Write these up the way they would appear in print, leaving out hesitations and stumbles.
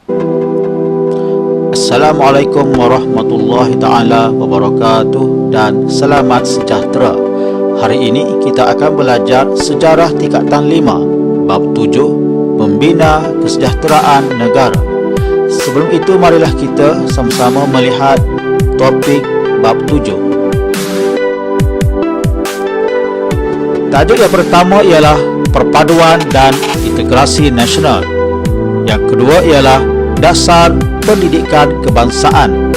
Assalamualaikum warahmatullahi ta'ala wabarakatuh dan selamat sejahtera. Hari ini kita akan belajar sejarah tingkatan 5, bab 7, membina kesejahteraan negara. Sebelum itu, marilah kita sama-sama melihat topik bab 7. Tajuk yang pertama ialah perpaduan dan integrasi nasional. Yang kedua ialah dasar pendidikan kebangsaan.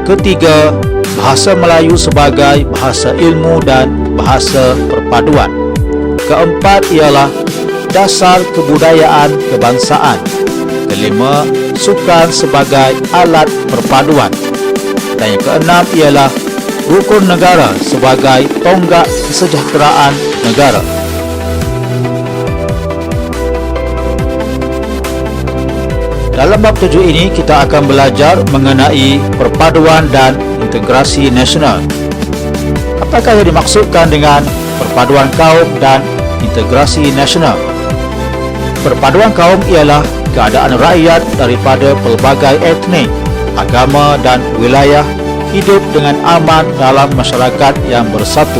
Ketiga, bahasa Melayu sebagai bahasa ilmu dan bahasa perpaduan. Keempat ialah dasar kebudayaan kebangsaan. Kelima, sukan sebagai alat perpaduan. Dan yang keenam ialah rukun negara sebagai tonggak kesejahteraan negara. Dalam bab 7 ini kita akan belajar mengenai perpaduan dan integrasi nasional. Apakah yang dimaksudkan dengan perpaduan kaum dan integrasi nasional? Perpaduan kaum ialah keadaan rakyat daripada pelbagai etnik, agama dan wilayah hidup dengan aman dalam masyarakat yang bersatu.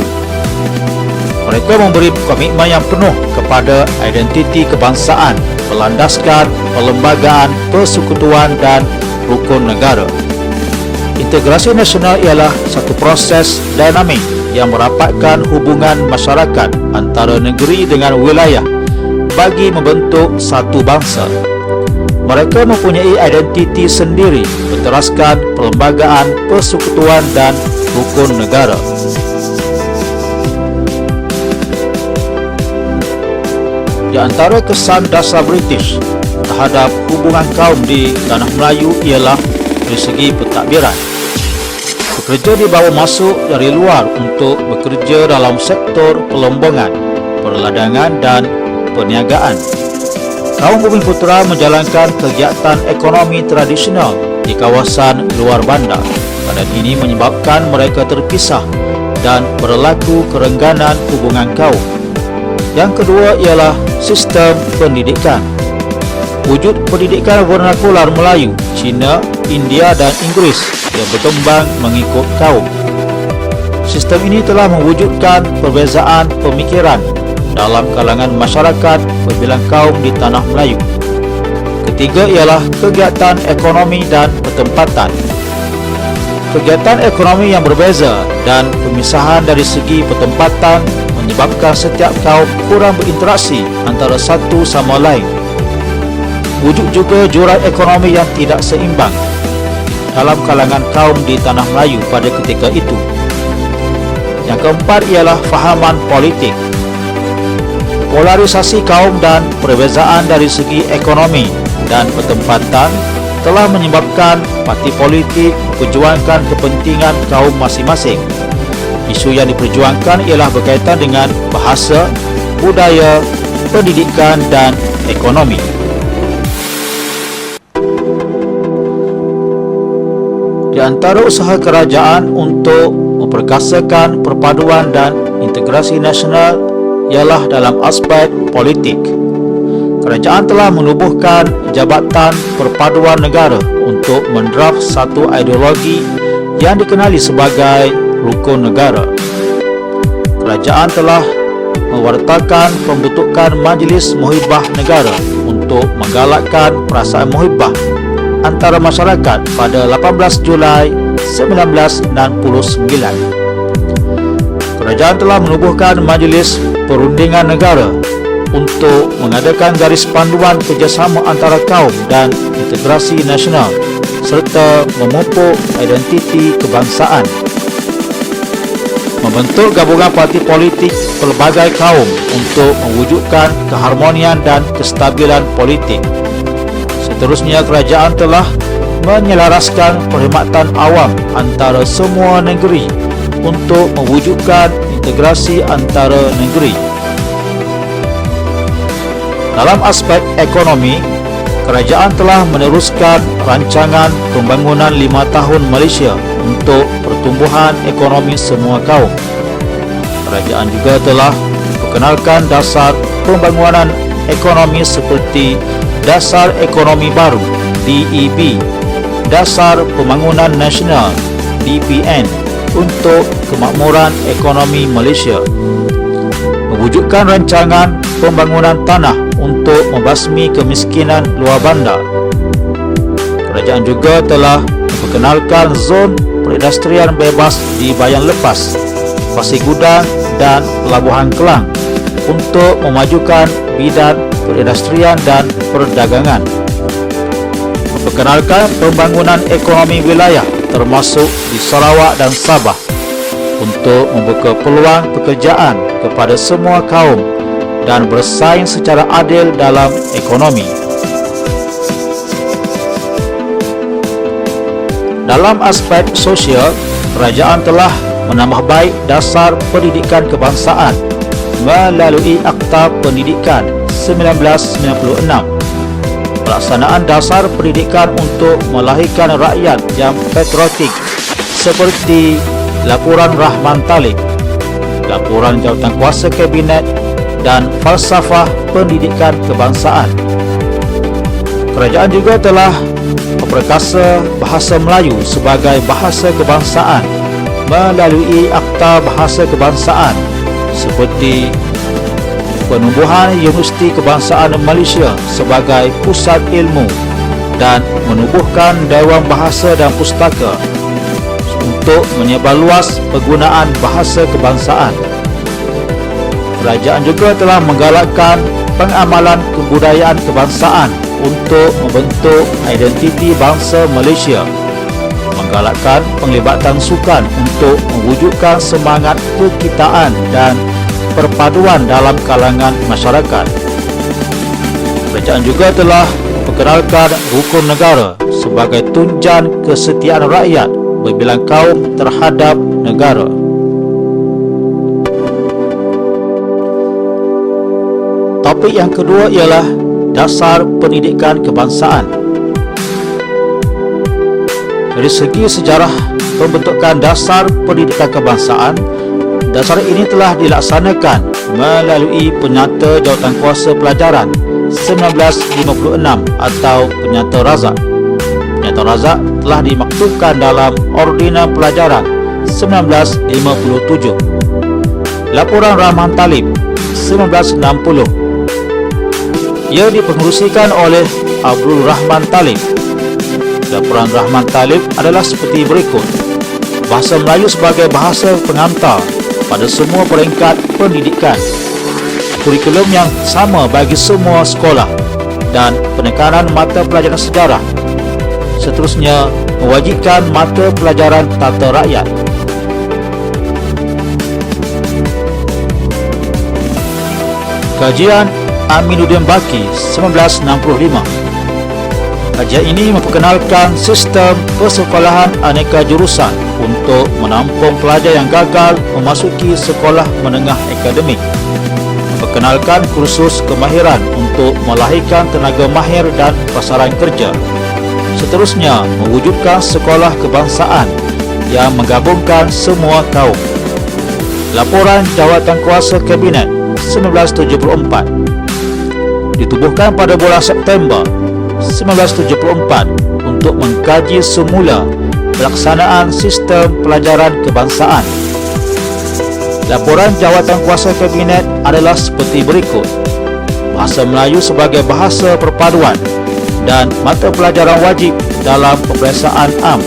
Mereka memberi komitmen yang penuh kepada identiti kebangsaan berlandaskan perlembagaan, persekutuan dan rukun negara. Integrasi nasional ialah satu proses dinamik yang merapatkan hubungan masyarakat antara negeri dengan wilayah bagi membentuk satu bangsa. Mereka mempunyai identiti sendiri berteraskan perlembagaan, persekutuan dan rukun negara. Di antara kesan dasar British terhadap hubungan kaum di Tanah Melayu ialah dari segi pentadbiran. Pekerja dibawa masuk dari luar untuk bekerja dalam sektor pelombongan, perladangan dan perniagaan. Kaum Bumiputera menjalankan kegiatan ekonomi tradisional di kawasan luar bandar. Keadaan ini menyebabkan mereka terpisah dan berlaku kerengganan hubungan kaum. Yang kedua ialah sistem pendidikan. Wujud pendidikan vernakular Melayu, Cina, India dan Inggeris yang berkembang mengikut kaum. Sistem ini telah mewujudkan perbezaan pemikiran dalam kalangan masyarakat berbilang kaum di Tanah Melayu. Ketiga ialah kegiatan ekonomi dan pertempatan. Kegiatan ekonomi yang berbeza dan pemisahan dari segi pertempatan menyebabkan setiap kaum kurang berinteraksi antara satu sama lain. Wujud juga jurang ekonomi yang tidak seimbang dalam kalangan kaum di Tanah Melayu pada ketika itu. Yang keempat ialah fahaman politik. Polarisasi kaum dan perbezaan dari segi ekonomi dan pertempatan telah menyebabkan parti politik memperjuangkan kepentingan kaum masing-masing. Isu yang diperjuangkan ialah berkaitan dengan bahasa, budaya, pendidikan dan ekonomi. Di antara usaha kerajaan untuk memperkasakan perpaduan dan integrasi nasional ialah dalam aspek politik. Kerajaan telah menubuhkan Jabatan Perpaduan Negara untuk mendraft satu ideologi yang dikenali sebagai rukun negara. Kerajaan telah mewartakan pembentukan Majlis Muhibah Negara untuk menggalakkan perasaan muhibah antara masyarakat pada 18 Julai 1969. Kerajaan telah menubuhkan Majlis Perundingan Negara untuk mengadakan garis panduan kerjasama antara kaum dan integrasi nasional serta memupuk identiti kebangsaan. Membentuk gabungan parti politik pelbagai kaum untuk mewujudkan keharmonian dan kestabilan politik. Seterusnya, kerajaan telah menyelaraskan perkhidmatan awam antara semua negeri untuk mewujudkan integrasi antara negeri. Dalam aspek ekonomi, kerajaan telah meneruskan rancangan pembangunan 5 tahun Malaysia untuk pertumbuhan ekonomi semua kaum. Kerajaan juga telah perkenalkan dasar pembangunan ekonomi seperti dasar ekonomi baru DEB, Dasar Pembangunan Nasional DPN, untuk kemakmuran ekonomi Malaysia, mewujudkan rancangan pembangunan tanah untuk membasmi kemiskinan luar bandar. Kerajaan juga telah memperkenalkan zon perindustrian bebas di Bayan Lepas, Pasir Gudang dan Pelabuhan Kelang untuk memajukan bidang perindustrian dan perdagangan. Memperkenalkan pembangunan ekonomi wilayah termasuk di Sarawak dan Sabah untuk membuka peluang pekerjaan kepada semua kaum dan bersaing secara adil dalam ekonomi. Dalam aspek sosial, kerajaan telah menambah baik dasar pendidikan kebangsaan melalui Akta Pendidikan 1996. Pelaksanaan dasar pendidikan untuk melahirkan rakyat yang patriotik seperti Laporan Rahman Talib, Laporan Jawatankuasa Kabinet dan Falsafah Pendidikan Kebangsaan. Kerajaan juga telah memperkasa bahasa Melayu sebagai bahasa kebangsaan melalui Akta Bahasa Kebangsaan seperti penubuhan Universiti Kebangsaan Malaysia sebagai pusat ilmu dan menubuhkan Dewan Bahasa dan Pustaka untuk menyebarluas penggunaan bahasa kebangsaan. Kerajaan juga telah menggalakkan pengamalan kebudayaan kebangsaan untuk membentuk identiti bangsa Malaysia, menggalakkan penglibatan sukan untuk mewujudkan semangat kekitaan dan perpaduan dalam kalangan masyarakat. Kerajaan juga telah memperkenalkan rukun negara sebagai tunjang kesetiaan rakyat berbilang kaum terhadap negara. Topik yang kedua ialah dasar pendidikan kebangsaan. Dari segi sejarah pembentukan dasar pendidikan kebangsaan, dasar ini telah dilaksanakan melalui Penyata Jawatankuasa Pelajaran 1956 atau Penyata Razak. Penyata Razak telah dimaktubkan dalam Ordina Pelajaran 1957. Laporan Rahman Talib 1960. Ia dipengerusikan oleh Abdul Rahman Talib. Laporan Rahman Talib adalah seperti berikut. Bahasa Melayu sebagai bahasa pengantar pada semua peringkat pendidikan, kurikulum yang sama bagi semua sekolah dan penekanan mata pelajaran sejarah. Seterusnya, mewajibkan mata pelajaran tata rakyat. Kajian Aminuddin Baki 1965. Kajian ini memperkenalkan sistem persekolahan aneka jurusan untuk menampung pelajar yang gagal memasuki sekolah menengah akademik, memperkenalkan kursus kemahiran untuk melahirkan tenaga mahir dan pasaran kerja. Seterusnya, mewujudkan sekolah kebangsaan yang menggabungkan semua kaum. Laporan Jawatankuasa Kabinet 1974 ditubuhkan pada bulan September 1974 untuk mengkaji semula pelaksanaan sistem pelajaran kebangsaan. Laporan Jawatankuasa Kabinet adalah seperti berikut. Bahasa Melayu sebagai bahasa perpaduan dan mata pelajaran wajib dalam peperiksaan am.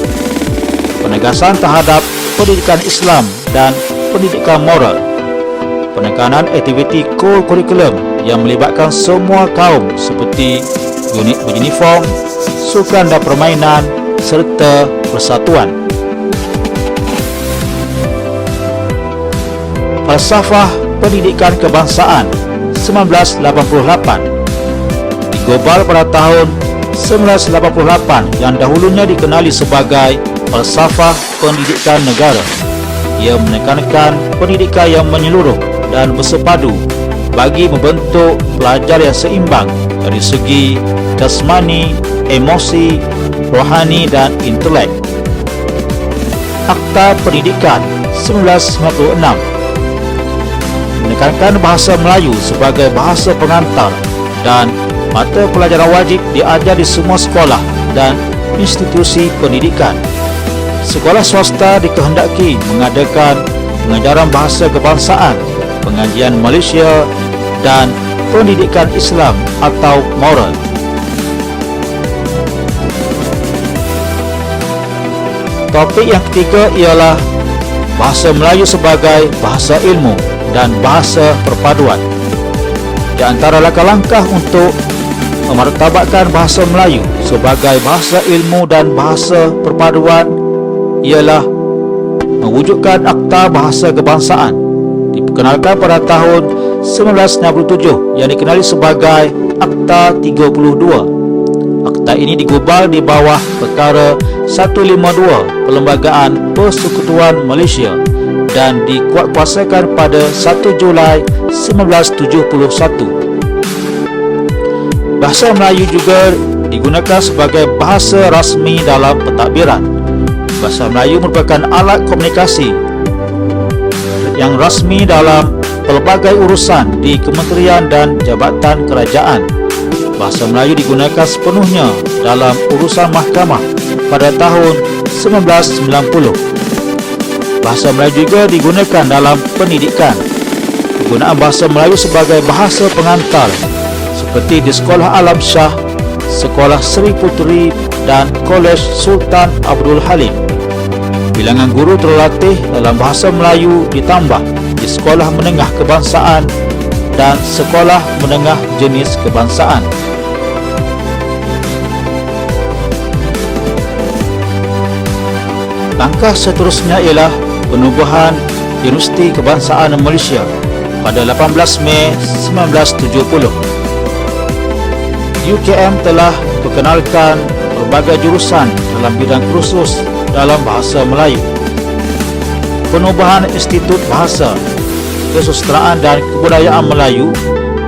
Penegasan terhadap pendidikan Islam dan pendidikan moral. Penekanan aktiviti core kurikulum yang melibatkan semua kaum seperti unit beruniform, sukan dan permainan serta persatuan. Falsafah Pendidikan Kebangsaan 1988 digobal pada tahun 1988 yang dahulunya dikenali sebagai Falsafah Pendidikan Negara. Ia menekankan pendidikan yang menyeluruh dan bersepadu bagi membentuk pelajar yang seimbang dari segi jasmani, emosi, rohani dan intelek. Akta Pendidikan 1996 menekankan bahasa Melayu sebagai bahasa pengantar dan Mata pelajaran wajib diajar di semua sekolah dan institusi pendidikan. Sekolah swasta dikehendaki mengadakan pengajaran bahasa kebangsaan, pengajian Malaysia dan pendidikan Islam atau moral. Topik yang ketiga ialah bahasa Melayu sebagai bahasa ilmu dan bahasa perpaduan. Di antara langkah-langkah untuk memartabatkan bahasa Melayu sebagai bahasa ilmu dan bahasa perpaduan ialah mewujudkan Akta Bahasa Kebangsaan, diperkenalkan pada tahun 1967 yang dikenali sebagai Akta 32. Akta ini digubal di bawah Perkara 152 Perlembagaan Persekutuan Malaysia dan dikuatkuasakan pada 1 Julai 1971. Bahasa Melayu juga digunakan sebagai bahasa rasmi dalam pentadbiran. Bahasa Melayu merupakan alat komunikasi yang rasmi dalam pelbagai urusan di kementerian dan jabatan kerajaan. Bahasa Melayu digunakan sepenuhnya dalam urusan mahkamah pada tahun 1990. Bahasa Melayu juga digunakan dalam pendidikan. Penggunaan bahasa Melayu sebagai bahasa pengantar seperti di Sekolah Alam Shah, Sekolah Seri Puteri dan Kolej Sultan Abdul Halim. Bilangan guru terlatih dalam bahasa Melayu ditambah di Sekolah Menengah Kebangsaan dan Sekolah Menengah Jenis Kebangsaan. Langkah seterusnya ialah penubuhan Universiti Kebangsaan Malaysia pada 18 Mei 1970. UKM telah perkenalkan berbagai jurusan dalam bidang kursus dalam bahasa Melayu. Penubuhan Institut Bahasa, Kesusastraan dan Kebudayaan Melayu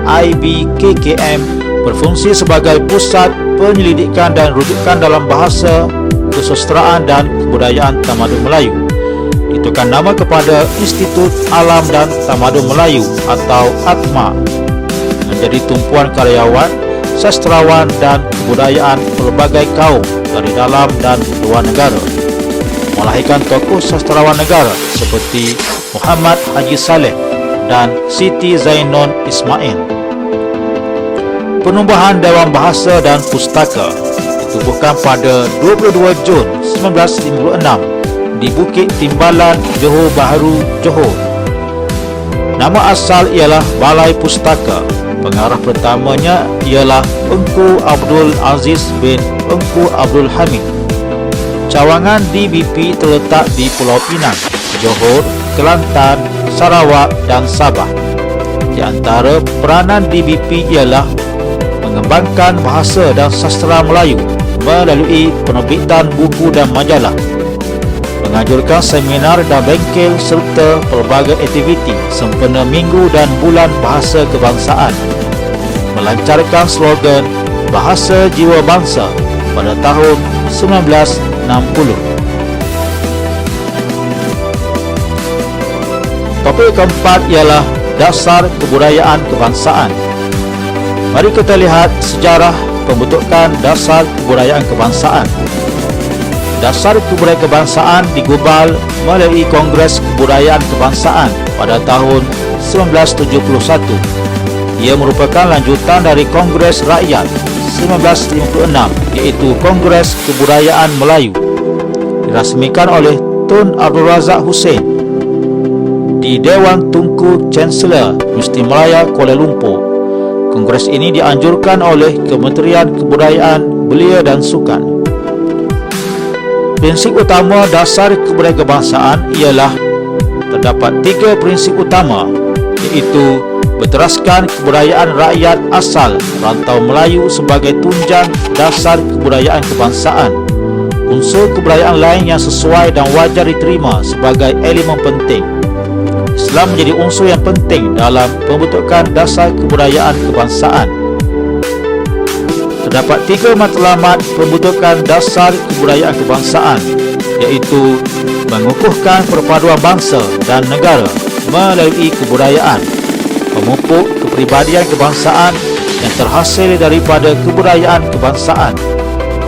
IBKKM berfungsi sebagai pusat penyelidikan dan rujukan dalam bahasa, kesusastraan dan kebudayaan tamadun Melayu. Ditukarkan nama kepada Institut Alam dan Tamadun Melayu atau ATMA, menjadi tumpuan karyawan, sastrawan dan kebudayaan pelbagai kaum dari dalam dan luar negara, melahirkan tokoh sastrawan negara seperti Muhammad Haji Saleh dan Siti Zainon Ismail. Penubuhan Dewan Bahasa dan Pustaka ditubuhkan pada 22 Jun 1956 di Bukit Timbalan, Johor Bahru, Johor. Nama asal ialah Balai Pustaka. Pengarah pertamanya ialah Engku Abdul Aziz bin Engku Abdul Hamid. Cawangan DBP terletak di Pulau Pinang, Johor, Kelantan, Sarawak dan Sabah. Di antara peranan DBP ialah mengembangkan bahasa dan sastra Melayu melalui penerbitan buku dan majalah, menganjurkan seminar dan bengkel serta pelbagai aktiviti sempena minggu dan bulan bahasa kebangsaan, melancarkan slogan Bahasa Jiwa Bangsa pada tahun 1960. Topik keempat ialah dasar kebudayaan kebangsaan. Mari kita lihat sejarah pembentukan dasar kebudayaan kebangsaan. Dasar kebudayaan kebangsaan digubal melalui Kongres Kebudayaan Kebangsaan pada tahun 1971. Ia merupakan lanjutan dari Kongres Rakyat 1956, iaitu Kongres Kebudayaan Melayu, dirasmikan oleh Tun Abdul Razak Hussein di Dewan Tunku Chancellor Universiti Malaya Kuala Lumpur. Kongres ini dianjurkan oleh Kementerian Kebudayaan, Belia dan Sukan. Prinsip utama dasar kebudayaan kebangsaan ialah terdapat 3 prinsip utama, iaitu berteraskan kebudayaan rakyat asal rantau Melayu sebagai tunjang dasar kebudayaan kebangsaan, unsur kebudayaan lain yang sesuai dan wajar diterima sebagai elemen penting. Islam menjadi unsur yang penting dalam pembentukan dasar kebudayaan kebangsaan. Terdapat 3 matlamat pembentukan dasar kebudayaan kebangsaan, iaitu mengukuhkan perpaduan bangsa dan negara melalui kebudayaan, memupuk kepribadian kebangsaan, yang terhasil daripada kebudayaan kebangsaan,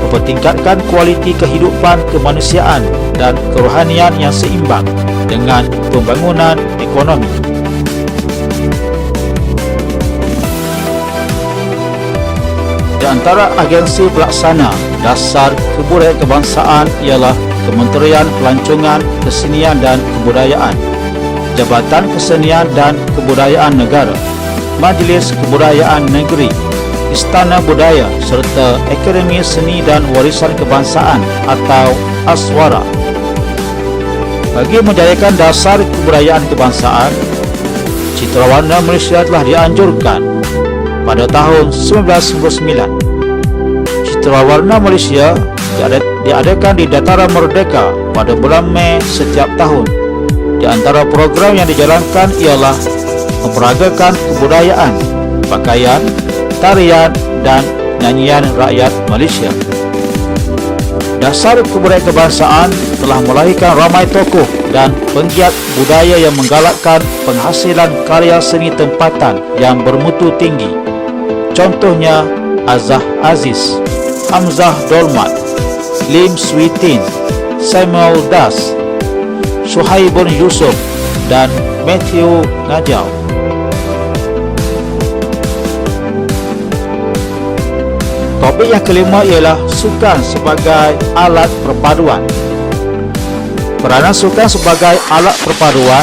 mempertingkatkan kualiti kehidupan kemanusiaan dan kerohanian yang seimbang dengan pembangunan ekonomi. Di antara agensi pelaksana dasar kebudayaan kebangsaan ialah Kementerian Pelancongan, Kesenian dan Kebudayaan, Jabatan Kesenian dan Kebudayaan Negara, Majlis Kebudayaan Negeri, Istana Budaya serta Akademi Seni dan Warisan Kebangsaan atau Aswara. Bagi menjayakan dasar kebudayaan kebangsaan, citra warna Malaysia telah dianjurkan pada tahun 1999. Citra warna Malaysia diadakan di Dataran Merdeka pada bulan Mei setiap tahun. Di antara program yang dijalankan ialah memperagakan kebudayaan, pakaian, tarian dan nyanyian rakyat Malaysia. Dasar kebudayaan kebangsaan telah melahirkan ramai tokoh dan penggiat budaya yang menggalakkan penghasilan karya seni tempatan yang bermutu tinggi. Contohnya Azah Aziz, Hamzah Dolmat, Lim Swee Tin, Samuel Das, Suhaibun Yusof dan Matthew Najau. Topik yang kelima ialah sukan sebagai alat perpaduan. Peranan sukan sebagai alat perpaduan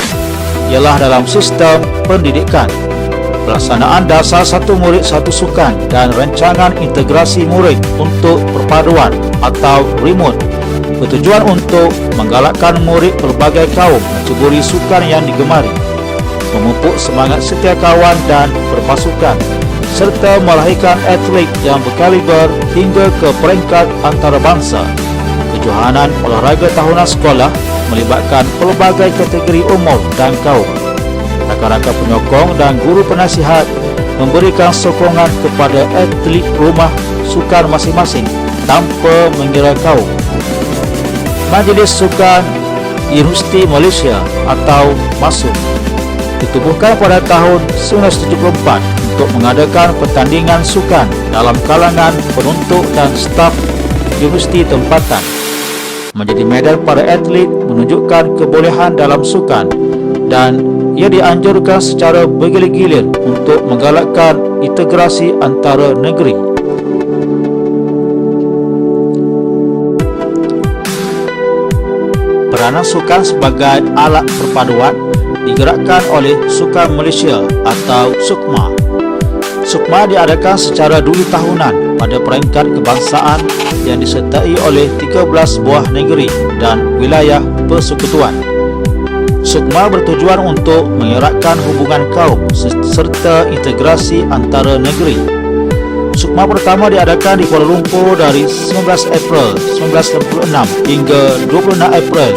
ialah dalam sistem pendidikan, pelaksanaan dasar satu murid satu sukan dan rancangan integrasi murid untuk perpaduan atau remote bertujuan untuk menggalakkan murid pelbagai kaum menceburi sukan yang digemari, memupuk semangat setia kawan dan berpasukan, serta melahirkan atlet yang berkaliber hingga ke peringkat antarabangsa. Kejohanan olahraga tahunan sekolah melibatkan pelbagai kategori umur dan kaum. Rakan-rakan penyokong dan guru penasihat memberikan sokongan kepada atlet rumah sukan masing-masing tanpa mengira kaum. Majlis Sukan Universiti Malaysia atau MASUM ditubuhkan pada tahun 1974 untuk mengadakan pertandingan sukan dalam kalangan penuntut dan staf universiti tempatan. Menjadi medan para atlet menunjukkan kebolehan dalam sukan dan ia dianjurkan secara bergilir-gilir untuk menggalakkan integrasi antara negeri. Peranan sukan sebagai alat perpaduan digerakkan oleh Sukan Malaysia atau SUKMA. SUKMA diadakan secara 2 tahunan pada peringkat kebangsaan yang disertai oleh 13 buah negeri dan wilayah persekutuan. SUKMA bertujuan untuk mengeratkan hubungan kaum serta integrasi antara negeri. SUKMA pertama diadakan di Kuala Lumpur dari 19 April 1986 hingga 26 April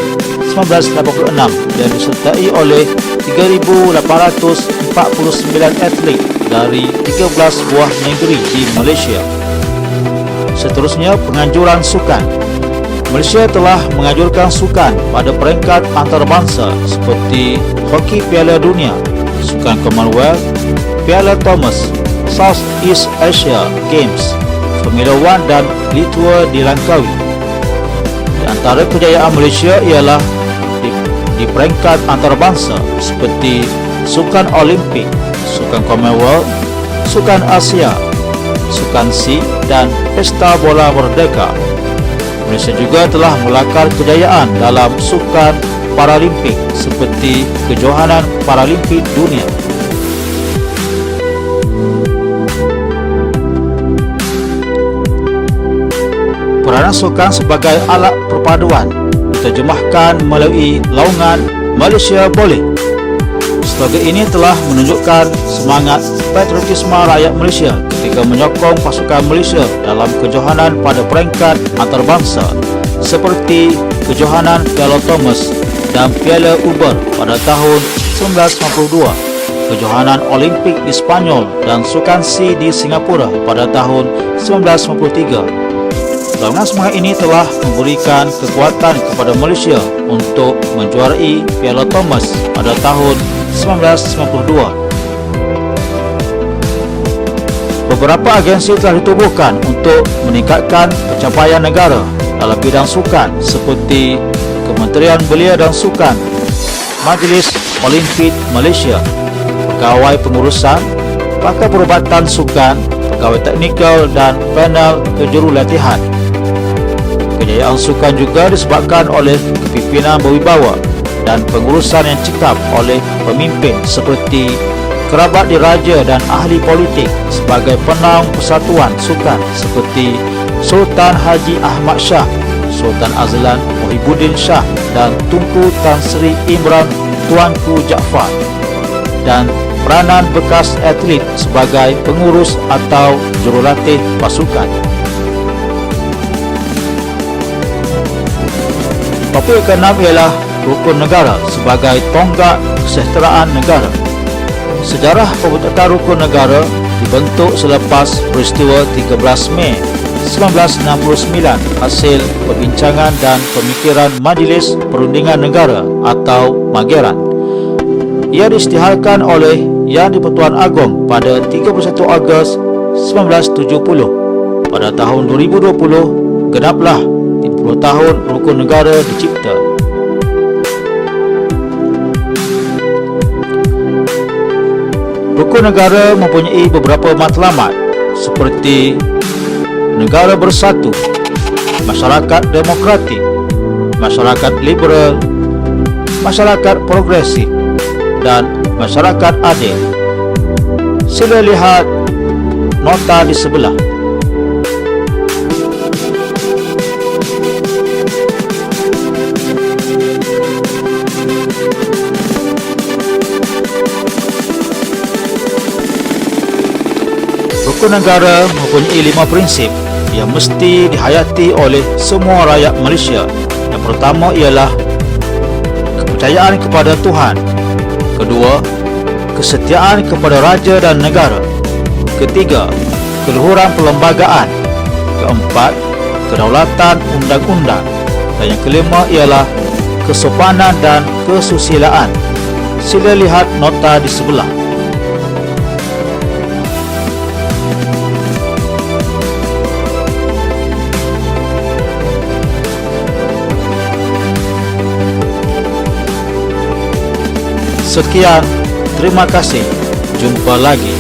1986 dan disertai oleh 3,849 atlet dari 13 buah negeri di Malaysia. Seterusnya, penganjuran sukan. Malaysia telah menganjurkan sukan pada peringkat antarabangsa seperti Hoki Piala Dunia, Sukan Commonwealth, Piala Thomas, South East Asia Games, Formula 1 dan Litua di Langkawi. Di antara kejayaan Malaysia ialah di peringkat antarabangsa seperti Sukan Olimpik, Sukan Commonwealth, Sukan Asia, Sukan SEA dan Pesta Bola Merdeka. Malaysia juga telah melakar kejayaan dalam Sukan Paralimpik seperti Kejohanan Paralimpik Dunia. Peranan sukan sebagai alat perpaduan diterjemahkan melalui laungan Malaysia Boleh. Slogan ini telah menunjukkan semangat patriotisme rakyat Malaysia ketika menyokong pasukan Malaysia dalam kejohanan pada peringkat antarabangsa seperti kejohanan Piala Thomas dan Piala Uber pada tahun 1952, kejohanan Olimpik di Spanyol dan Sukan SEA di Singapura pada tahun 1953. Laungan semangat ini telah memberikan kekuatan kepada Malaysia untuk menjuarai Piala Thomas pada tahun 1992. Beberapa agensi telah ditubuhkan untuk meningkatkan pencapaian negara dalam bidang sukan seperti Kementerian Belia dan Sukan, Majlis Olimpik Malaysia, Pegawai Pengurusan, Pakar Perubatan Sukan, Pegawai Teknikal dan Panel Kejurulatihan. Kejayaan sukan juga disebabkan oleh kepimpinan berwibawa dan pengurusan yang cekap oleh pemimpin seperti kerabat diraja dan ahli politik sebagai penaung persatuan sukan seperti Sultan Haji Ahmad Shah, Sultan Azlan Muhyiddin Shah dan Tunku Tan Sri Imran Tuanku Jaafar, dan peranan bekas atlet sebagai pengurus atau jurulatih pasukan. Topik ke-6 ialah rukun negara sebagai tonggak kesejahteraan negara. Sejarah pembentukan rukun negara dibentuk selepas peristiwa 13 Mei 1969 hasil perbincangan dan pemikiran Majlis Perundingan Negara atau Mageran. Ia diisytiharkan oleh Yang di-Pertuan Agong pada 31 Ogos 1970. Pada tahun 2020 genaplah 30 tahun rukun negara dicipta. Rukun negara mempunyai beberapa matlamat seperti negara bersatu, masyarakat demokratik, masyarakat liberal, masyarakat progresif dan masyarakat adil. Sila lihat nota di sebelah. Rukun negara mempunyai 5 prinsip yang mesti dihayati oleh semua rakyat Malaysia. Yang pertama ialah kepercayaan kepada Tuhan. Kedua, kesetiaan kepada raja dan negara. Ketiga, keluhuran perlembagaan. Keempat, kedaulatan undang-undang. Dan yang kelima ialah kesopanan dan kesusilaan. Sila lihat nota di sebelah. Sekian, terima kasih. Jumpa lagi.